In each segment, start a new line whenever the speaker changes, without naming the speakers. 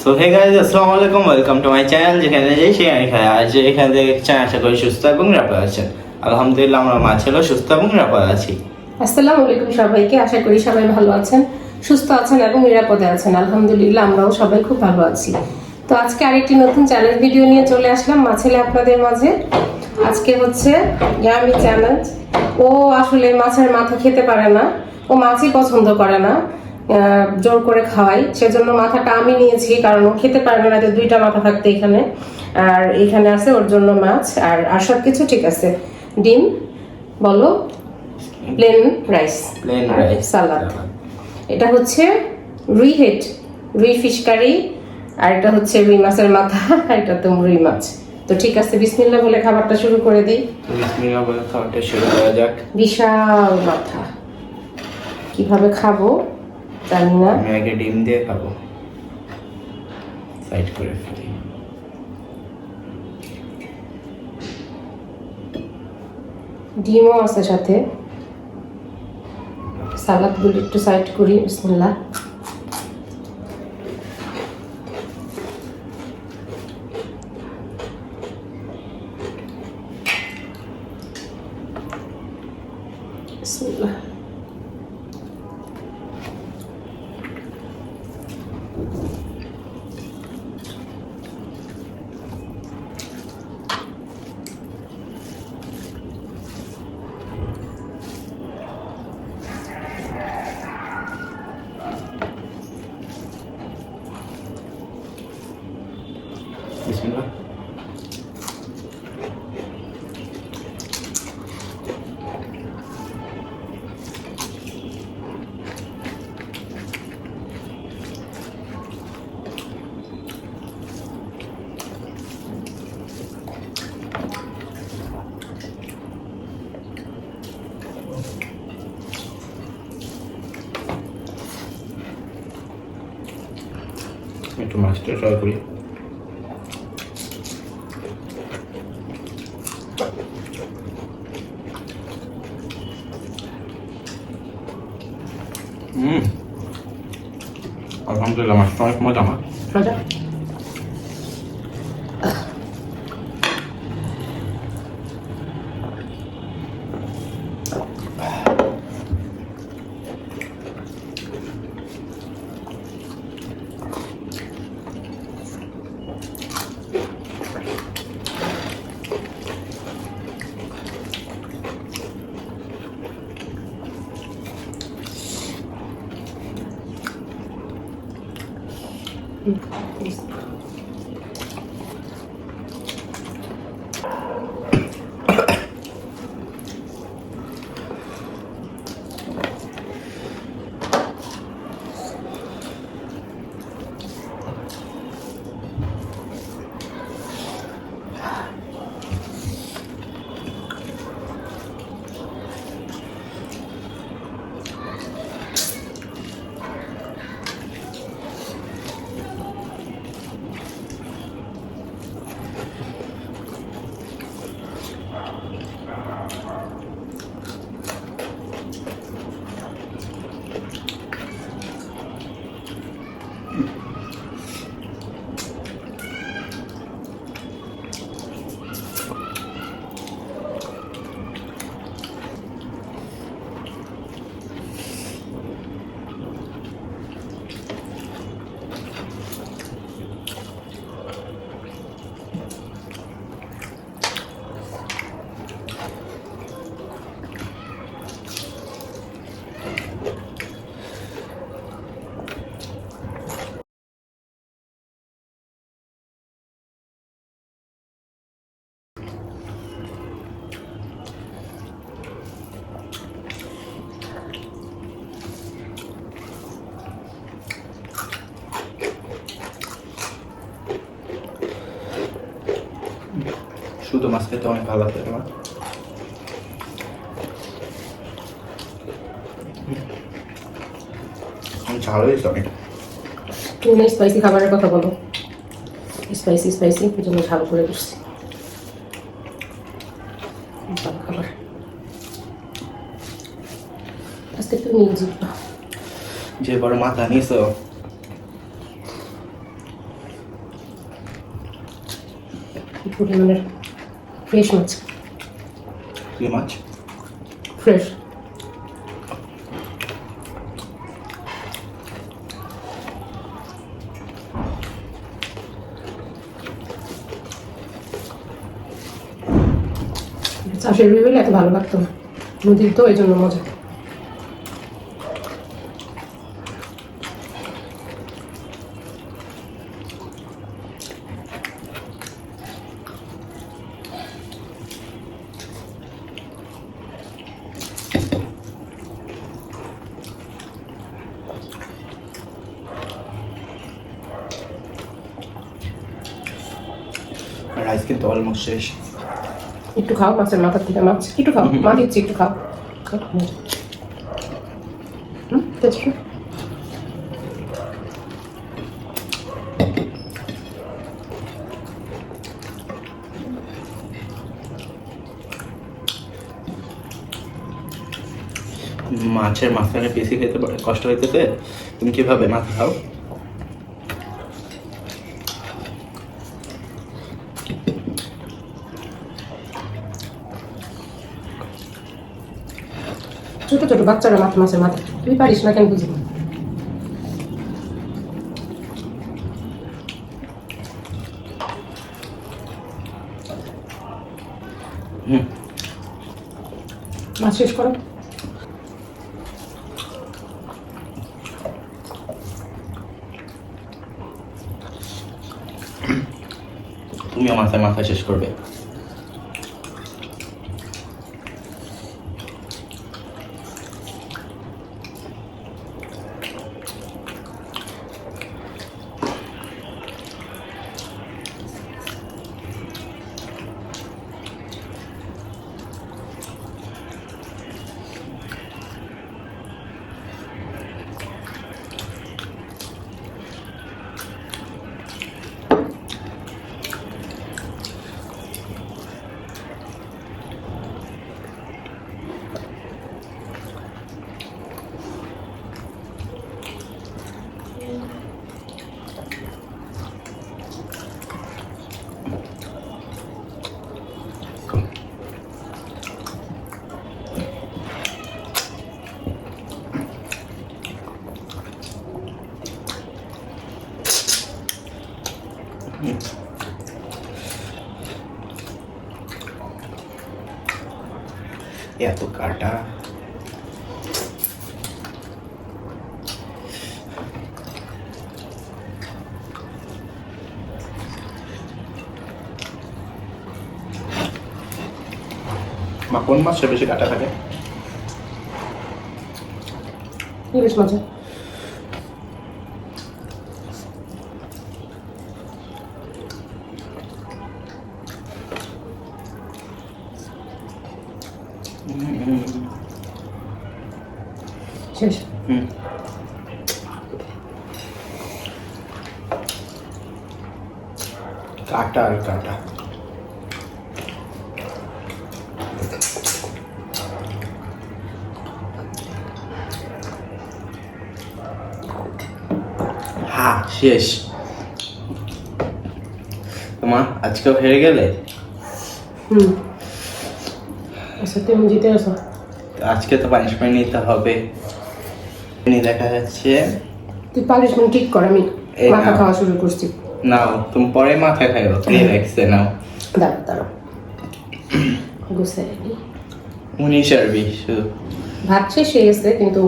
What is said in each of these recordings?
So hey guys, আসসালামু আলাইকুম, welcome to my channel. যেখানে যাই সেখানে খাই। আজ এখানে দেখছেন, আশা করি সুস্থ এবং নিরাপদ আছেন। আলহামদুলিল্লাহ, আমরা মা ছিল সুস্থ এবং নিরাপদ আছি।
আসসালামু আলাইকুম সবাইকে, আশা করি সবাই ভালো আছেন, সুস্থ আছেন এবং নিরাপদে আছেন। আলহামদুলিল্লাহ, আমরাও সবাই খুব ভালো আছি। তো আজকে আরেকটি নতুন চ্যালেঞ্জ ভিডিও নিয়ে চলে আসলাম মা ছেলে আপনাদের মাঝে। আজকে হচ্ছে ইয়ামি চ্যালেঞ্জ। ও আসলে মাছের মাথা খেতে পারে না, ও মাছই পছন্দ করে না, জোর করে খাওয়াই, সেজন্য মাথাটা আমি নিয়েছি, কারণ ও খেতে পারবে না, তো দুইটা মাথা থাকতে এখানে। আর এখানে আছে ওর জন্য মাছ, আর সব কিছু ঠিক আছে। ডিম বলো, প্লেন রাইস, সালাদ। এটা হচ্ছে রুই হেড, রুই ফিশ কারি, আর এটা হচ্ছে রুই মাছের মাথা, এটা তো রুই মাছ। তো ঠিক আছে, বিসমিল্লাহ বলে খাবারটা শুরু করে দিই।
বিসমিল্লাহ বলে খাবারটা শুরু করা যাক।
বিশাল মাথা, কিভাবে খাবো জানি না।
আমি আগে ডিম দিয়ে খাবো, সাইড করে ফেলি।
ডিমও আছে সাথে। সালাদগুলো একটু সাইড করি, বিসমিল্লাহ। বিসমিল্লাহ।
বিসমিল্লাহ। একটু মাছটা ট্রাই করি। আলহামদুলিল্লাহ, মাছটা অনেক মজা। আমার
মজা।
শুধু মাছ খেতে অনেক ভালো লাগে আমার। ঝাল হয়েছে অনেক।
তুমি স্পাইসি খাবারের কথা বলো। স্পাইসি স্পাইসি জন্য ঝাল করে দিচ্ছি। খাবার আজকে তুমি নিয়ে জিতবা।
যে বড় মাথা নিয়েছো,
পরিমাণের ফ্রেশ মাছ,
কি মাছ?
ফ্রেশ। চাষের বিল হলে এত ভালো লাগতো না, নদীর তো এই জন্য মজা।
রাইস কিন্তু অলমোস্ট শেষ।
একটু খাও মাছের মাথার থেকে, মাছ একটু খাও, মা দিচ্ছি একটু খাও। টেস্ট
মাছের মাঝখানে পিসি খেতে বড় কষ্ট হইতেছে, তুমি কিভাবে মাছ খাও?
ছোট ছোট বাচ্চারা মাছ, মাছের মাথা তুই পারিস না কেন বুঝি না। মাছ শেষ করো।
তুমিও মাছের মাথা শেষ করবে? এত কাটা। মা কোন মাছটা বেশি কাটা থাকে?
ইলিশ মাছ। শেষ।
কাটা আর কাটা। হ্যাঁ শেষ। তোমার আজকেও হেরে গেলে।
আচ্ছা তুমি জিতে আসো।
আজকে তো পানিশমেন্ট নিতে হবে। দেখা যাচ্ছে
তুই পানিশমেন্ট ঠিক কর, আমি মাথা খাওয়া শুরু করছি।
নাও তুমি পরে মাথা খাইও, কে লাগছে নাও।
দাঁড়া দাঁড়া গুছাই নি।
19 আর 20 শুধু।
ভাত শেষ হয়ে গেছে কিন্তু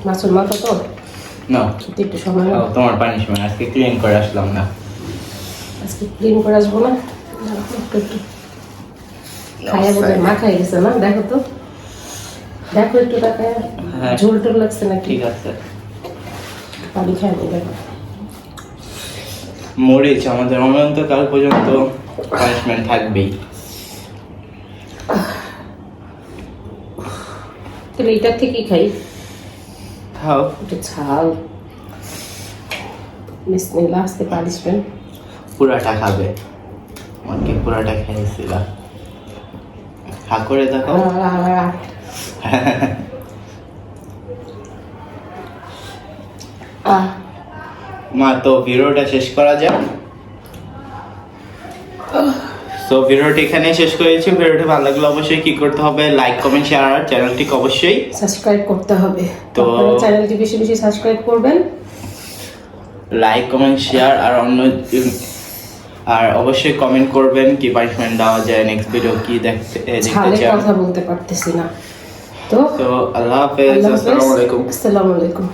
মাছের মাথা তো
নাও
খেতে একটু সময় লাগে।
তোমার পানিশমেন্ট আজকে ক্লিন করে আসলাম না।
আজকে ক্লিন করে আসবো না, একটু খাইয়া বোধ মা খাই গেছে না, দেখো তো দেখো একটু তাকায় ঝোল টোল লাগছে না।
ঠিক আছে
পানি খাই নি দেখো।
মরিচ আমাদের অনন্তকাল পর্যন্ত পানিশমেন্ট থাকবেই।
তাহলে এটার থেকেই খাই।
খাও
একটু ঝাল। বিসমিল্লাহ, আজকে পানিশমেন্ট
পুরাটা খাবে। আমাকে পুরাটা খেয়েছিল। খা করে দেখো। মা তো ভিডিওটা শেষ করা যাক। সো ভিডিওটি এখানে শেষ করেছি। ভিডিওটি ভালো লাগলে অবশ্যই কি করতে হবে, লাইক কমেন্ট শেয়ার আর চ্যানেলটিকে অবশ্যই
সাবস্ক্রাইব করতে হবে। তো
তো
চ্যানেলটি বেশি বেশি সাবস্ক্রাইব করবেন,
লাইক কমেন্ট শেয়ার আর অবশ্যই কমেন্ট করবেন কি পানিশমেন্ট দেওয়া যায়, নেক্সট ভিডিও কি দেখতে
ছালে
চান।
কথা বলতে পারতেছি না। তো
তো আল্লাহ হাফেজ,
আল্লাহ হাফেজ,
আসসালামু আলাইকুম।
আসসালামু আলাইকুম।